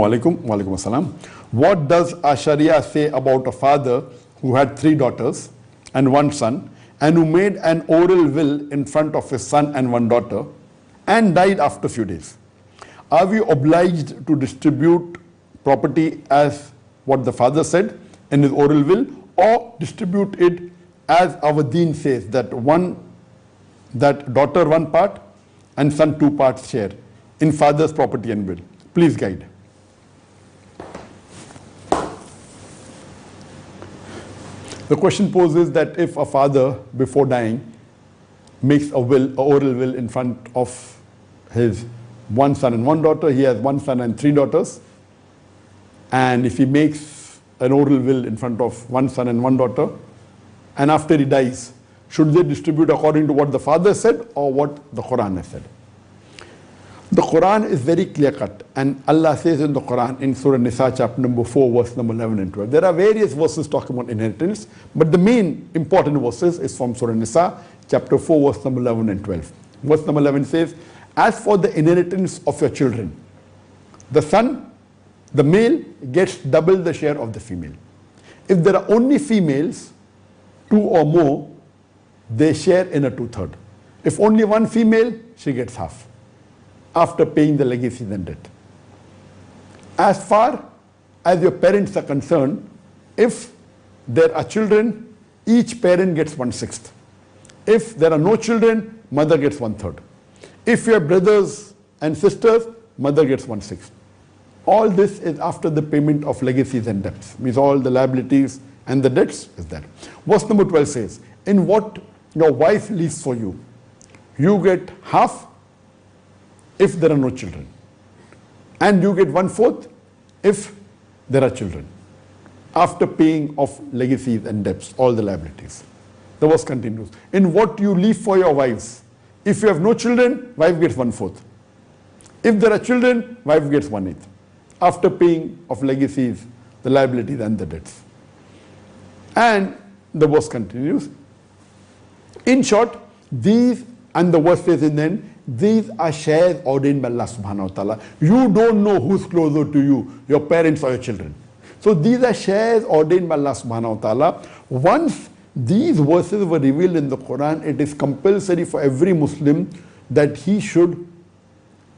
Walaikum assalam. What does our Sharia say about a father who had 3 daughters and 1 son and who made an oral will in front of his son and 1 daughter and died after a few days? Are we obliged to distribute property as what the father said in his oral will, or distribute it as our deen says, that daughter 1 part and son 2 parts share in father's property and will? Please guide. The question poses that if a father before dying makes an oral will in front of his 1 son and 1 daughter, he has 1 son and 3 daughters, and if he makes an oral will in front of 1 son and 1 daughter, and after he dies, should they distribute according to what the father said or what the Quran has said? The Quran is very clear cut, and Allah says in the Quran in Surah Nisa chapter number 4 verse number 11 and 12. There are various verses talking about inheritance, but the main important verses is from Surah Nisa chapter 4 verse number 11 and 12. Verse number 11 says, as for the inheritance of your children, the son, the male, gets double the share of the female. If there are only females, 2 or more, they share in a 2/3. If only 1 female, she gets half, after paying the legacies and debt. As far as your parents are concerned, if there are children, each parent gets 1/6. If there are no children, mother gets 1/3. If you have brothers and sisters, mother gets 1/6. All this is after the payment of legacies and debts, means all the liabilities and the debts is there. Verse number 12 says, in what your wife leaves for you, you get half if there are no children, and you get 1/4 if there are children, after paying of legacies and debts, all the liabilities. The verse continues, in what you leave for your wives, if you have no children, wife gets 1/4. If there are children, wife gets 1/8, after paying of legacies, the liabilities and the debts. And the verse continues, in short, these, and the verse says in the end, these are shares ordained by Allah subhanahu wa ta'ala. You don't know who's closer to you, your parents or your children. So these are shares ordained by Allah subhanahu wa ta'ala. Once these verses were revealed in the Quran, it is compulsory for every Muslim that he should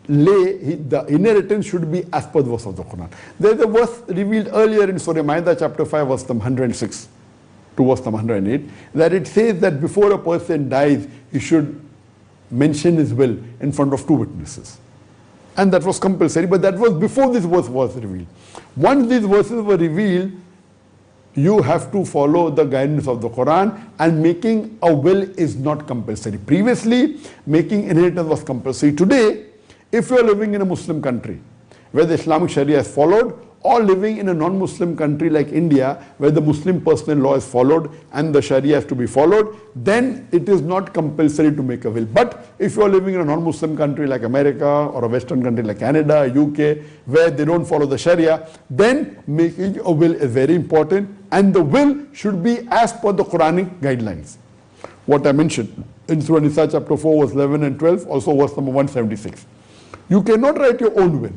the inheritance should be as per the verse of the Quran. There is a verse revealed earlier in Surah Ma'idah chapter 5 verse number 106 to verse number 108, that it says that before a person dies, he should mention his will in front of 2 witnesses. And that was compulsory, but that was before this verse was revealed. Once these verses were revealed, you have to follow the guidance of the Quran, and making a will is not compulsory. Previously, making inheritance was compulsory. Today, if you are living in a Muslim country where the Islamic Sharia is followed, or living in a non-Muslim country like India where the Muslim personal law is followed and the Sharia has to be followed, then it is not compulsory to make a will. But if you are living in a non-Muslim country like America or a Western country like Canada, UK, where they don't follow the Sharia, then making a will is very important, and the will should be as per the Quranic guidelines. What I mentioned in Surah Nisa chapter 4 verse 11 and 12, also verse number 176. You cannot write your own will.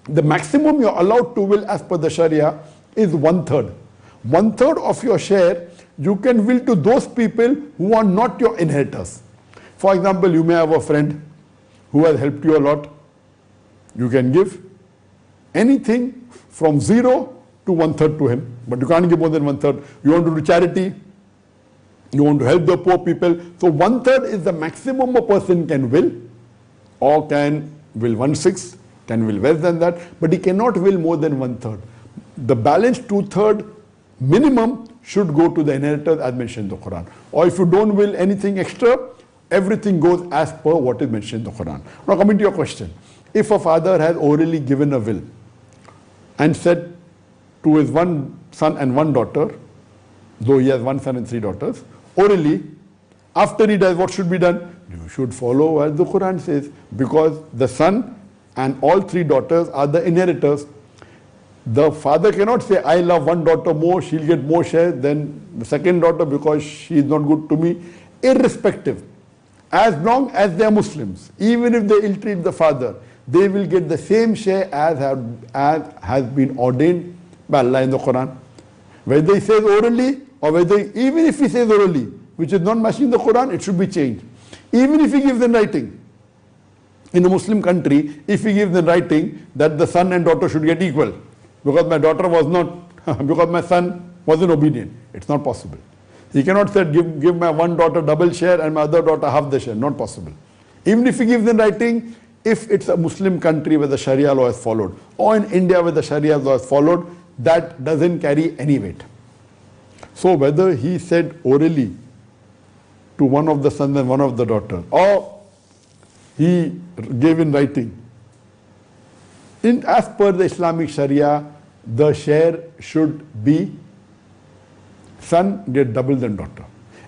The maximum you are allowed to will as per the Sharia is 1/3. 1/3 of your share you can will to those people who are not your inheritors. For example, you may have a friend who has helped you a lot. You can give anything from 0 to 1/3 to him, but you can't give more than 1/3. You want to do charity, you want to help the poor people, so 1/3 is the maximum a person can will, or can will 1/6, can will less than that, but he cannot will more than 1/3. The balance 2/3 minimum should go to the inheritors as mentioned in the Quran. Or if you don't will anything extra, everything goes as per what is mentioned in the Quran. Now coming to your question, if a father has orally given a will and said to his 1 son and 1 daughter, though he has 1 son and 3 daughters, orally, after he dies, what should be done? You should follow as the Quran says, because the son and all 3 daughters are the inheritors. The father cannot say, I love 1 daughter more, she'll get more share than the second daughter because she is not good to me. Irrespective, as long as they are Muslims, even if they ill-treat the father, they will get the same share as has been ordained by Allah in the Quran. Whether he says orally or whether, even if he says orally, which is not matching the Quran, it should be changed. Even if he gives in writing. In a Muslim country, if he gives in writing that the son and daughter should get equal, because my daughter was not, because my son wasn't obedient, it's not possible. He cannot say, give my one daughter double share and my other daughter half the share, not possible. Even if he gives in writing, if it's a Muslim country where the Sharia law is followed, or in India where the Sharia law is followed, that doesn't carry any weight. So whether he said orally to one of the sons and one of the daughter, or he gave in writing, as per the Islamic Sharia, the share should be son get double than daughter.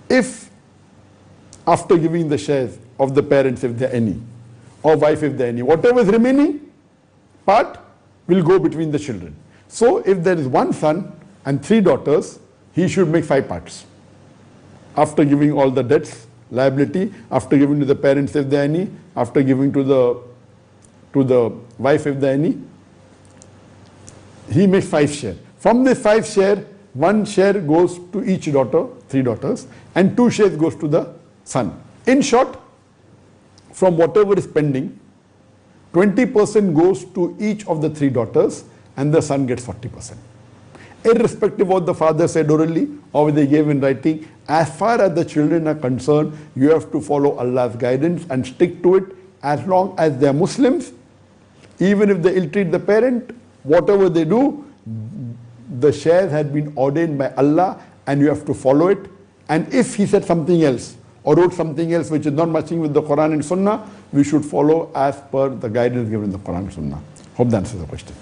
If after giving the shares of the parents, if there are any, or wife if there are any, whatever is remaining part will go between the children. So if there is one son and 3 daughters, he should make 5 parts. After giving all the debts, liability, after giving to the parents if there are any, after giving to the wife if there are any, he makes 5 share. From this 5 share, 1 share goes to each daughter, 3 daughters, and 2 shares goes to the son. In short, from whatever is pending, 20% goes to each of the 3 daughters and the son gets 40%. Irrespective of what the father said orally or whether they gave in writing, as far as the children are concerned, you have to follow Allah's guidance and stick to it as long as they are Muslims. Even if they ill-treat the parent, whatever they do, the shares had been ordained by Allah and you have to follow it. And if he said something else or wrote something else which is not matching with the Quran and Sunnah, we should follow as per the guidance given in the Quran and Sunnah. Hope that answers the question.